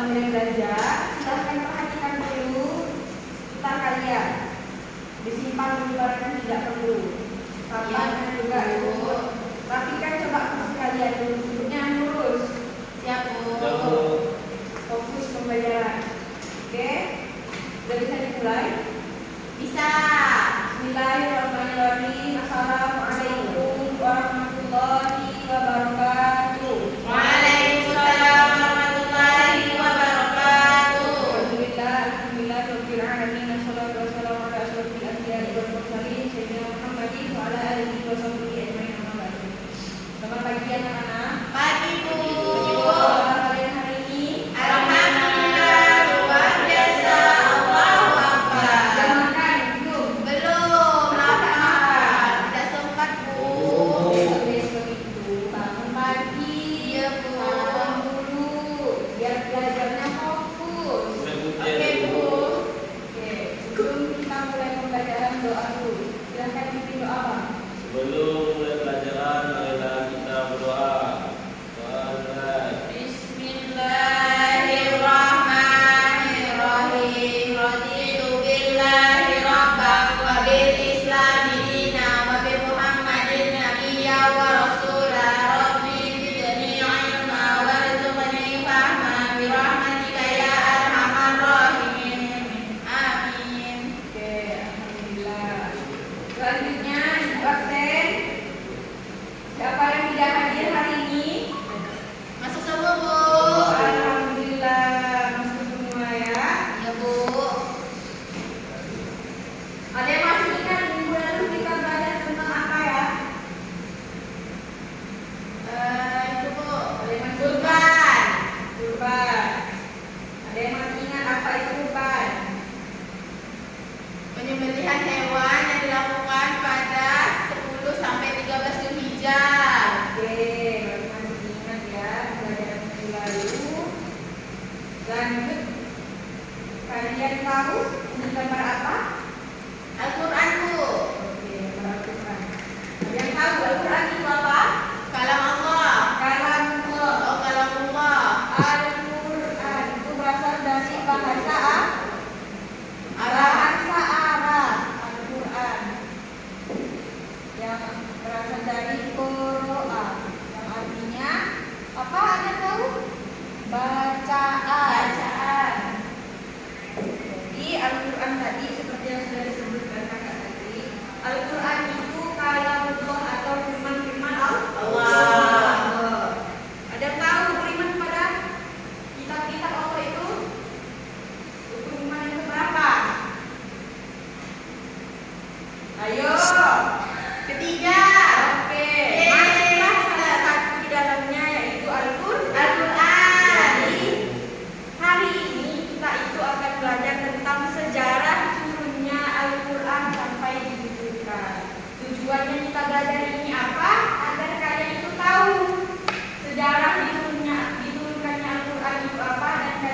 mulai belajar, silahkan perhatikan dulu sekitar kalian. Disimpan dulu barang tidak perlu. Sampahnya juga itu. Rapikan coba kursi kalian dulu, duduknya lurus. Siap Bu. Fokus pembelajaran. Oke, sudah bisa dimulai? Bisa. Bismillahirrahmanirrahim. Assalamualaikum warahmatullahi wabarakatuh. Waalaikumsalam warahmatullahi wabarakatuh. Alhamdulillah rabbil alamin. Wassalatu wassalamu ala asyrofil anbiya'i wal mursalin sayyidina Muhammadin wa ala alihi wa sahbihi ajmain. Selamat pagi anak-anak. Pagi Bu. Kalian hari ini Alhamdulillah luar biasa. Allahu Akbar. sudah makan belum? Belum makan. Tidak sempat Bu. Besok itu bangun pagi. Iya Bu. Sarapan dulu biar belajarnya fokus. Oke Bu. Oke, sebelum kita mulai pembelajaran doa dulu. Silahkan pimpin doa Bang. Sebelum mulai pelajaran, marilah kita berdoa. Bismillahirrahmanirrahim. Raditu billahi rabban wa bil islami dinan wa bi Muhammadin nabiyyan wa rasulan. Rabbi zidni ilma warzuqni fahman bi rahmatika ya arhamar rahimin. Amin. Oke, alhamdulillah. Selanjutnya ibu absen. Siapa yang tidak hadir hari ini? Masuk semua Bu. Alhamdulillah masuk semua ya. Ya Bu. Ada yang masih ingat minggu lalu kita belajar tentang apa ya? Itu Bu. Ada yang masih ingat? Kurban. Kurban. Ada yang masih ingat apa itu kurban? Penyembelihan hewan yang dilakukan pada 10 sampai 13 Zulhijjah. Oke, baru masih ingat ya pelajaran minggu lalu. Lanjut, kalian tahu ini gambar apa? Al-Qur'an Bu. Oke, gambar Al-Quran. Ada yang tahu Al-Quran itu apa? Kalam Allah. Kalam Allah. Oh, kalam Allah. Al-Quran itu berasal dari bahasa Arab. bahasa Arab. Al-Quran yang berasal dari Qur'an yang artinya apa? Ada tahu? Bacaan. Jadi Al-Quran tadi seperti yang sudah disebutkan kakak tadi, Al-Quran itu kalamullah atau firman-firman Allah. Ada yang tahu beriman kepada kitab-kitab Allah itu? Rukun iman yang keberapa? Ayo. Ketiga. Oke. Yeay. Masuklah salah satu di dalamnya yaitu Al-Quran. Al-Quran. Jadi, hari ini kita itu akan belajar tentang sejarah turunnya Al-Quran sampai diturunkan. Tujuannya kita belajar ini apa? Agar kalian itu tahu sejarah diturunkannya Al-Quran itu apa dan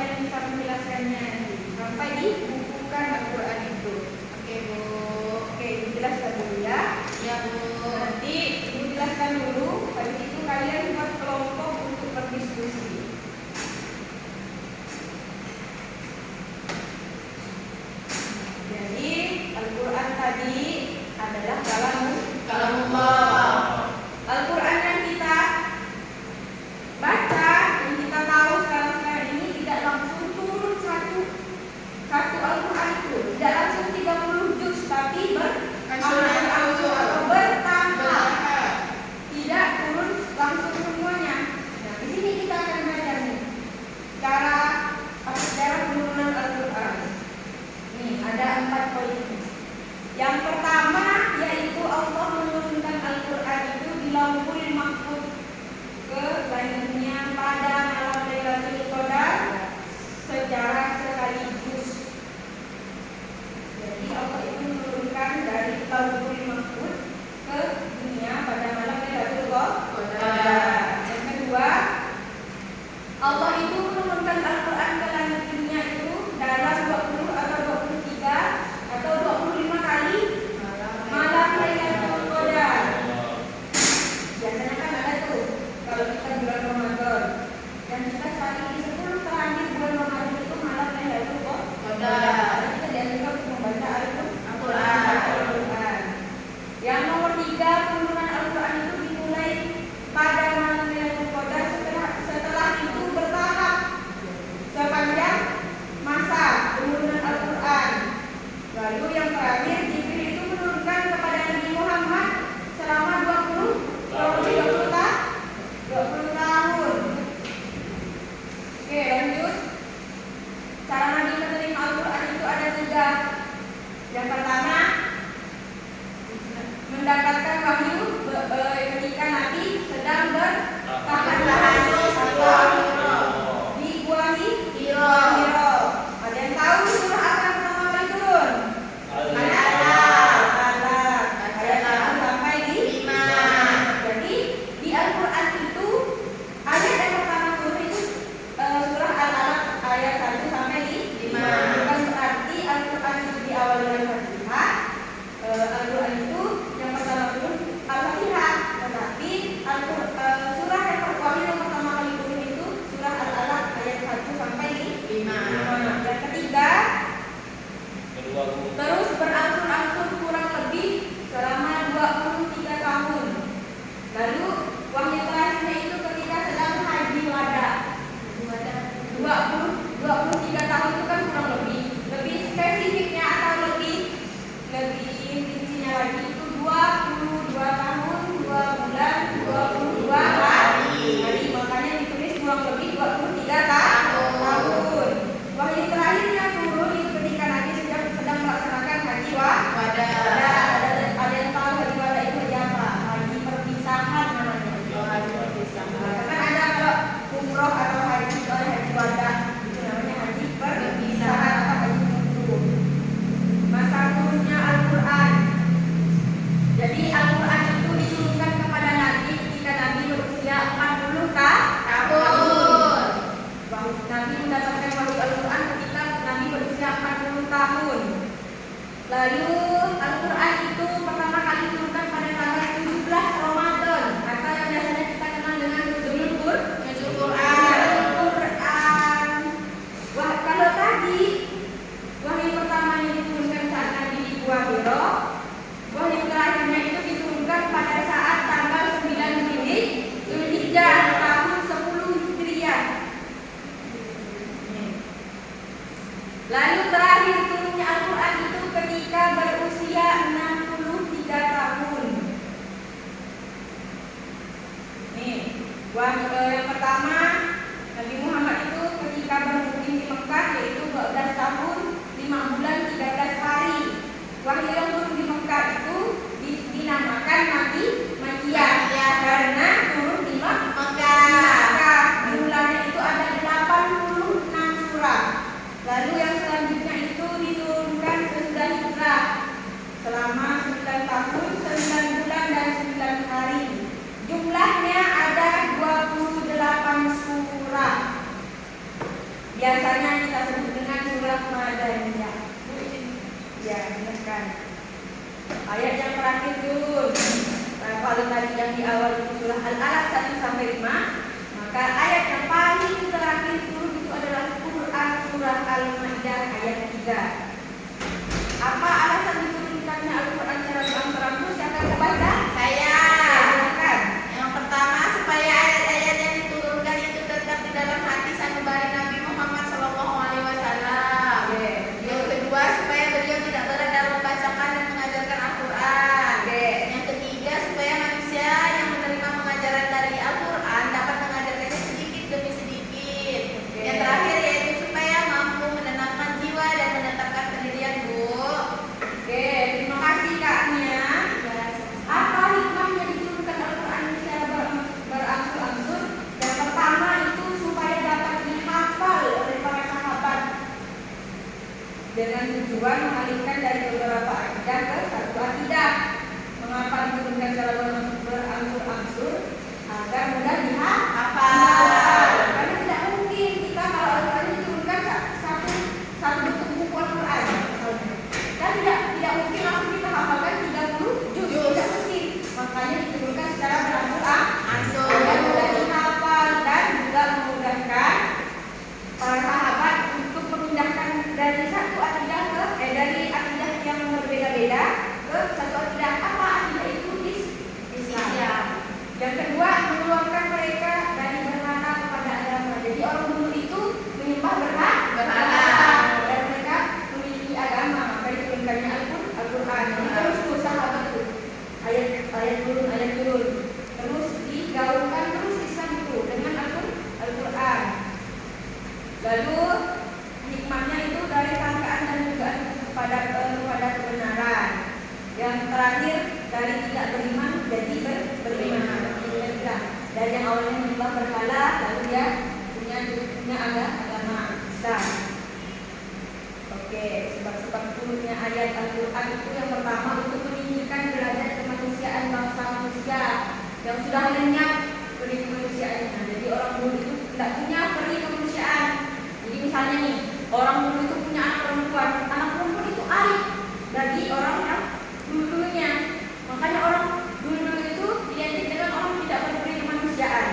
23 tahun itu kan kurang lebih spesifiknya atau lebih intinya lagi itu 22 tahun 2 bulan 22 hari. Makanya ditulis kurang lebih 23 tahun. Wahyu terakhir yang turun itu ketika Nabi sedang melaksanakan haji wada. Ada yang tahu haji wada itu haji apa? Haji perpisahan namanya. Haji perpisahan. Kan ada kalau umroh atau haji wada itu namanya haji perpisahan atau haji turun. Masa turunnya Al-Quran. Jadi Al-Quran itu diturunkan kepada Nabi ketika Nabi berusia 40 tahun. Nabi mendapatkan wahyu Al-Quran ketika Nabi berusia 40 tahun. Lalu Al-Quran itu pertama kali diturunkan pada tanggal 17 Ramadan atau yang biasanya kita kenal dengan Nuzul Quran. Wah, kalau tadi wahyu pertamanya diturunkan saat Nabi di Gua Hira, wahyu terakhirnya itu diturunkan pada saat tanggal 9 Zulhijjah tahun 10 Hijriah. Lalu terakhir turunnya Al-Quran itu ketika berusia 63 tahun. Nih, yang pertama Nabi Muhammad itu ketika bermukim di Mekah yaitu 12 tahun 5 bulan 13 hari. Wahyu yang turun di Mekah itu dinamakan Nabi Makkiyah karena turun di Mekah. Jumlahnya itu ada 86 surah. Lalu yang selanjutnya itu diturunkan sesudah hijrah selama 9 tahun, 9 bulan dan 9 hari. Jumlahnya ada 28 surah. Biasanya kita sebut dengan surah Madaniyah. Ya, benar kan? Ayat yang terakhir turun. Kalau tadi yang di awal itu surah Al-Alaq 1 sampai 5, maka ayat yang paling terakhir turun itu adalah Quran surah Al-Maidah ayat 3. Apa alasan diturunkannya Al-Quran secara terang-terang? Siapa yang membaca? Saya. Silakan. Yang pertama supaya ayat-ayat yang diturunkan itu tetap di dalam hati sanubari Nabi Muhammad SAW. Yang kedua supaya beliau tidak berat dalam membacakan dan mengajarkan Al-Quran. Yang ketiga supaya manusia yang menerima pengajaran dari Al-Quran dapat mengajarkannya sedikit demi sedikit. Yang terakhir yaitu supaya mampu menenangkan jiwa dan menetapkan pendirian, Bu. Oke, terima kasih Kak Nia. Apa hikmahnya diturunkan Al-Quran secara berangsur-angsur? Yang pertama itu supaya dapat dihafal oleh para sahabat dengan tujuan mengalihkan dari beberapa akidah ke satu akidah. Mengapa diturunkan secara berangsur-angsur? Agar mudah dihafal. Karena tidak mungkin kita kalau Al-Quran diturunkan satu bentuk buku Al-Quran misalnya. Dan tidak mungkin langsung kita hafalkan 30 juz. Tidak mungkin. Makanya diturunkan secara berangsur-angsur agar mudah dihafal dan juga memudahkan para sahabat untuk memindahkan dari satu akidah dari akidah yang berbeda-beda ke satu akidah. Apa akidah itu? Islam. Yang kedua, mengeluarkan mereka dari berhala kepada agama. Jadi orang dulu itu menyembah berhala dan mereka memiliki agama. Maka diturunkannya Al-Quran. Jadi terus sahabat itu ayat turun. Terus digaungkan terus Islam itu dengan Al-Quran. Lalu hikmahnya itu dari sangkaan dan juga kepada kebenaran. Yang terakhir dari tidak beriman jadi beriman. Dari yang awalnya menyembah berhala lalu dia punya agama Islam. Oke, sebab turunnya ayat Al-Quran itu yang pertama untuk meninggikan derajat kemanusiaan bangsa manusia yang sudah lenyap peri kemanusiaannya. Jadi orang dulu itu tidak punya peri kemanusiaan. Jadi misalnya nih, orang dulu itu punya anak perempuan itu aib bagi orang yang dulunya. Makanya orang dulu itu identik dengan orang tidak berperi kemanusiaan.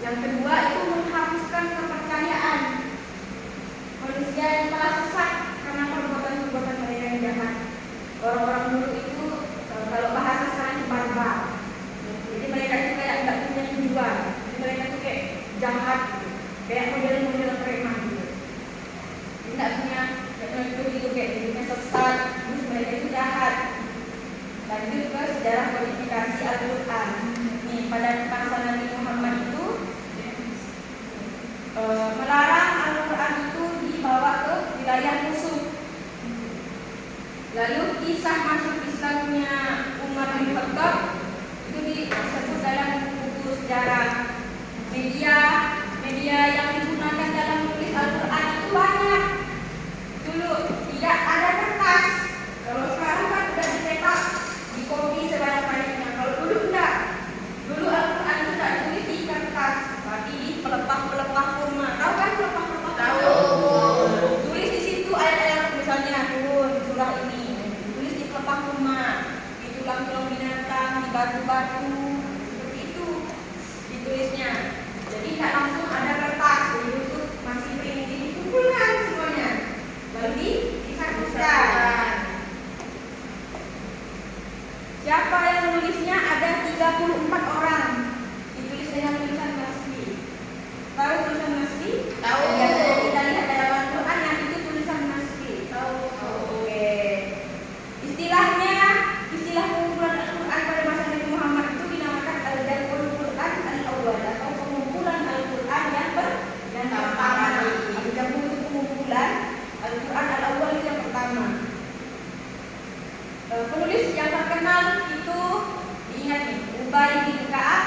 Yang kedua itu menghapuskan kepercayaan manusia yang telah sesat karena perbuatan mereka yang jahat. Orang-orang dulu itu kalau bahasa sekarang itu barbar. Jadi mereka itu kayak tidak punya tujuan. Jadi mereka itu kayak jahat, kayak model-model preman gitu. Media yang digunakan dalam menulis Al-Quran itu banyak. Dulu tidak ada kertas. Kalau sekarang kan sudah dicetak, dikopi sebanyak-banyaknya. Kalau dulu enggak. Dulu Al-Quran itu tidak ditulis di kertas, tapi di pelepah-pelepah kurma. Tahu kan pelepah-pelepah? Tahu. Tulis di situ ayat-ayat, misalnya turun surah ini. Tulis di pelepah kurma, di tulang-tulang binatang, di batu-batu, seperti itu ditulisnya. Jadi tidak langsung ada kertas, jadi itu masih primitif, dikumpulkan semuanya, lalu disatukan. Siapa yang menulisnya? Ada 34 orang. Ditulis dengan tulisan Nasri. Tahu tulisan Nasri? Tahu. Biasanya kita lihat dalam Al-Quran yang itu tulisan Nasri. Tahu. Oke. Istilah pengumpulan Al-Quran pada masa Nabi Muhammad itu dinamakan Al-Jam'ul Quran Al-Awwal, atau pengumpulan Al-Quran yang pertama. Al-Jam'ul itu pengumpulan Al-Quran Al-Awwal itu yang pertama. Penulis yang terkenal itu diingat nih, Ubay bin Ka'ab.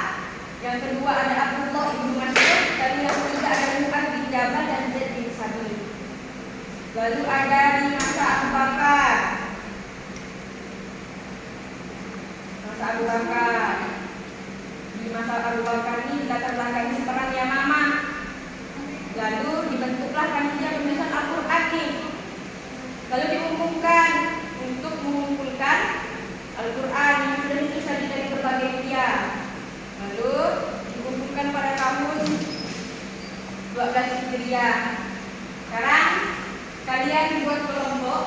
Yang kedua ada Abdullah bin Mas'ud, dan yang ketiga ada Mu'adz bin Jabal dan Zaid bin Sabit. Lalu ada di masa Abu Bakar. Di masa Abu Bakar ini dilatar belakangi perang Yamamah. Lalu dibentuklah panitia penulisan Al-Quran nih. Lalu diumumkan untuk mengumpulkan Al-Quran yang sudah ditulis dari berbagai media. Lalu dikumpulkan pada tahun 12 Hijriah. Sekarang kalian buat kelompok.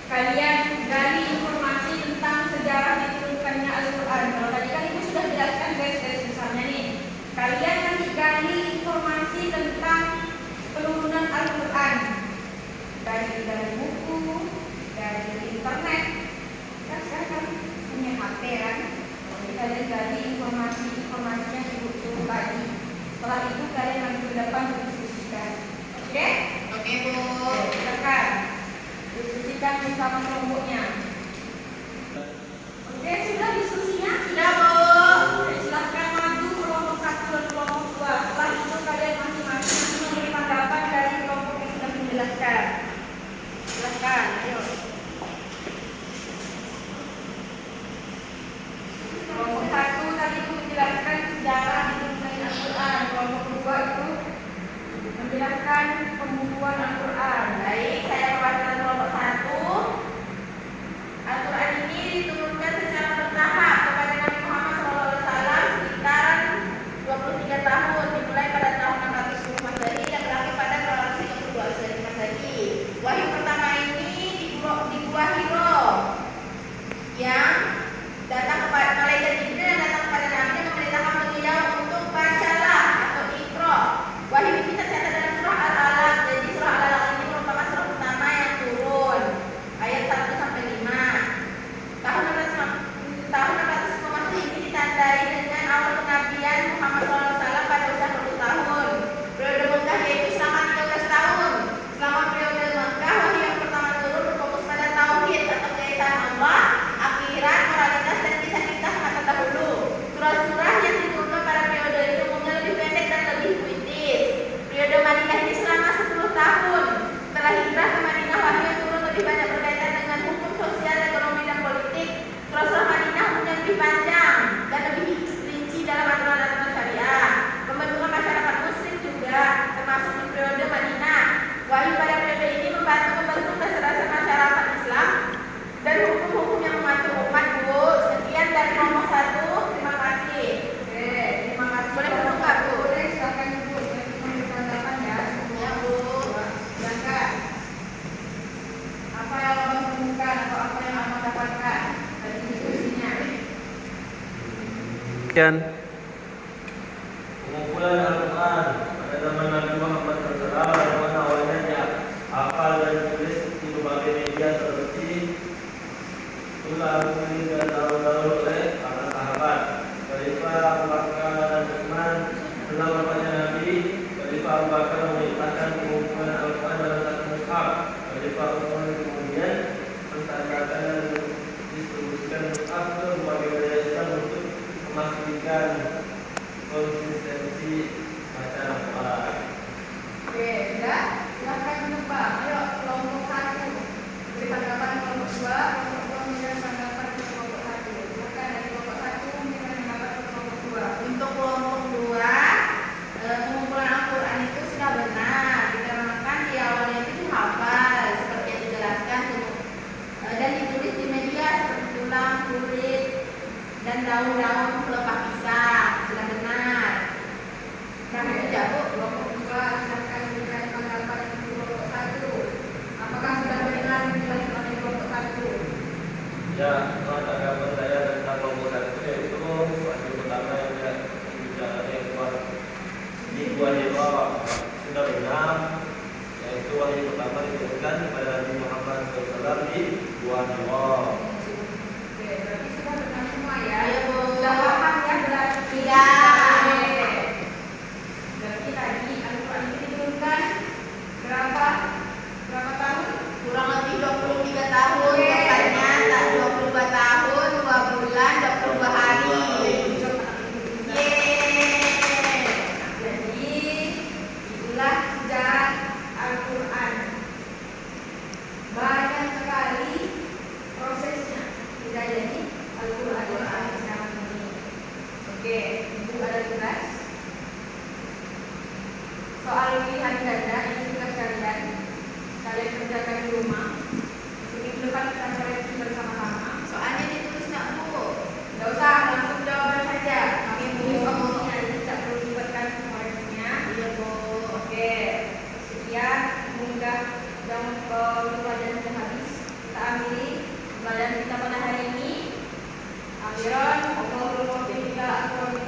Kalian gali informasi tentang sejarah diturunkannya Al-Quran. Kalau tadi kan ibu sudah jelaskan garis-garis besarnya nih. Kalian nanti gali informasi tentang penurunan Al-Quran dari buku, dari internet. Kan sekarang kan punya HP kan. Jadi kalian gali informasinya suruh tadi. Setelah itu kalian nanti ke depan berdiskusikan. Oke? Oke, Bu. Silakan diskusikan bersama kelompoknya. Oke, sudah diskusinya? Sudah, Bu. Silakan maju kelompok 1 dan kelompok 2. Setelah itu kalian masing-masing memberi tanggapan dari kelompok yang sudah menjelaskan. Silakan, ayo. Kelompok 1 tadi itu menjelaskan sejarah diturunkannya Al-Quran. Kelompok 2 itu menjelaskan pembukuan Al-Quran. Baik, saya mewakilkan kelompok 1. Al-Quran ini diturunkan secara bertahap kepada Nabi Muhammad SAW sekitaran 23 tahun, dimulai pada tahun 610 Masehi dan berakhir pada tahun 32 Masehi. Wahyu pertama ini di Gua Hiro yang datang kepada malaikat Jibril yang datang kepada Nabi dan memerintahkan beliau untuk bacalah atau Iqra. Wahyu ini tercatat dalam surah Al-Alaq. Jadi surah Al-Alaq ini merupakan surah pertama yang turun, ayat 1 sampai 5. Tahun 610 Masehi ini ditandai dengan awal kenabian Muhammad SAW pada usia 40 tahun. Periode Mekah yaitu selama 13 tahun. Selama periode Mekah, wahyu yang pertama turun berfokus pada tauhid atau keesaan Allah, akhirat, moralitas dan kisah-kisah masa dahulu. Surah-surah yang diturunkan pada periode itu umumnya lebih pendek dan lebih puitis. Periode Madinah ini selama 10 tahun. Setelah hijrah ke Madinah, wahyu yang turun lebih banyak berkaitan dengan hukum sosial, ekonomi dan politik. Surah-surah Madinah umumnya lebih panjang dan lebih rinci dalam aturan-aturan syariah. Pembentukan masyarakat muslim juga termasuk di periode Madinah. Wahyu pada periode ini membantu membentuk dasar-dasar masyarakat Islam dan hukum-hukum yang mengatur umat. Bu, sekian dari kelompok 1. Terima kasih. Oke, terima kasih. Boleh duduk nggak, Bu? Boleh, silakan duduk. Memberi tanggapan ya. Ya, Bu. Silakan. Apa yang abang temukan atau apa yang abang dapatkan dari diskusinya? Sekian pengumpulan Al-Quran pada zaman Nabi Muhammad SAW, yang mana awalnya dia hafal dan tulis di berbagai media seperti tulah dan daun-daun oleh para sahabat. Khalifah Abu Bakar dan Utsman setelah wafatnya Nabi, Khalifah Abu Bakar memerintahkan pengumpulan Al-Quran dalam satu mushaf. Khalifah Utsman kemudian mentandakan dan distribusikan mushaf ke berbagai wilayah Islam untuk memastikan memberikan konsistensi bacaan Al-Quran. Oke, sudah? Silahkan menebak. Ayo, kelompok 1. Beri tanggapan kelompok 2, kelompok 2 memberikan tanggapan ke kelompok 1. Silahkan dari kelompok 1 memberikan tanggapan ke kelompok 2. Untuk kelompok 2, pengumpulan Al-Quran itu sudah benar, dikarenakan di awalnya itu dihafal seperti yang dijelaskan dan ditulis di media seperti tulang, kulit, dan daun-daun pelepah pisang. Sudah benar. Nah, itu jauh. Kelompok 2 silahkan memberikan tanggapan ke kelompok 1. Apakah sudah benar dijelaskan oleh kelompok 1? Ya, tanggapan saya tentang kelompok 1 yaitu wajib pertama yang dibicarakan yang kuat di dua nilai sudah benar, yaitu wahyu pertama diberikan kepada Nabi Muhammad SAW di dua nilai. Oke, berarti sudah benar semua ya. Iya, Bu. Sudah paham ya berarti. Iya. Oke. Berarti tadi Al-Quran ini diturunkan berapa tahun? Kurang lebih 23 tahun, Oke. tepatnya tak 22 tahun, 2 bulan, 22 hari. Yeay. Jadi itulah sejarah Al-Quran. Banyak sekali prosesnya tidak jadi Al-Quran sekarang ini. Oke, itu ada tugas. Soal pilihan ganda ini tugas kalian. Kalian kerjakan di rumah. Minggu depan kita koreksi bersama-sama. Soalnya ditulis nggak, Bu? Gak usah, langsung jawaban saja. Kami tulis Oh. komisinya, jadi tidak perlu dibuatkan koreksinya. Iya, Bu. Oke, sekian mudah yang pelajaran sudah habis. Kita akhiri pelajaran kita pada hari ini. Akhiran, Allahumma